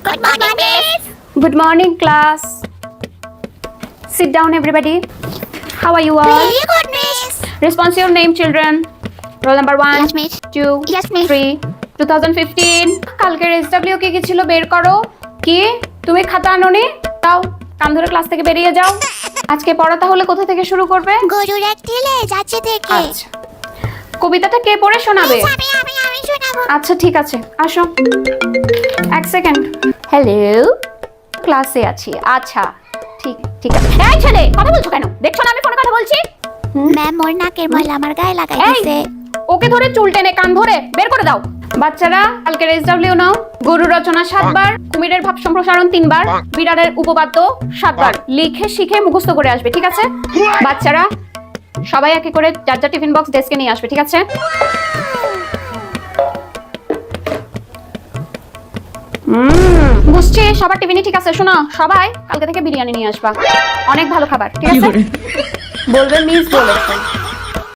Good morning, miss. Good morning, class. Sit down, everybody. How are you all? Very good, miss. Response your name, children. Roll number 1, Yes, miss. 2, Yes, miss. 3. 2015. কালকের SW কি ছিল বের করো। কি? তুমি খাতা আনোনি? দাও, কান ধরে ক্লাস থেকে বেরিয়ে যাও। আজকে পড়া তাহলে কোথা থেকে শুরু করবে? গরুর এক ঠেলে যাচ্ছে থেকে। আচ্ছা। কবিতাটা কে পড়ে শোনাবে? Miss, আমি শোনাবো। আচ্ছা ঠিক আছে, আসো। এক সেকেন্ড। হ্যালো, ক্লাসে আছি। আচ্ছা, ঠিক আছে। এই ছেলে, কথা বলছো কেন? দেখছো না আমি ফোনে কথা বলছি? ম্যাম, মোর নাকের ময়লা আমার গায়ে লাগাই এই, দিছে। ওকে ধরে চুল টেনে কান ধরে বের করে দাও। বাচ্চারা, কালকের SW নাও। গরু রচনা 7 বার, কুমিরের ভাব সম্প্রসারণ 3 বার, বিড়ালের উপপাদ্য 7 বার লিখে শিখে মুখস্থ করে আসবে, ঠিক আছে? বাচ্চারা সবাই একে করে যার যার টিফিন বক্স ডেস্কে নিয়ে আসবে, ঠিক আছে? বুঝছি, সবার টিফিনই ঠিক আছে। শোনো, সবাই কালকে থেকে বিরিয়ানি নিয়ে আসবা, অনেক ভালো খাবার, ঠিক আছে? বলবে মিস বলেছে।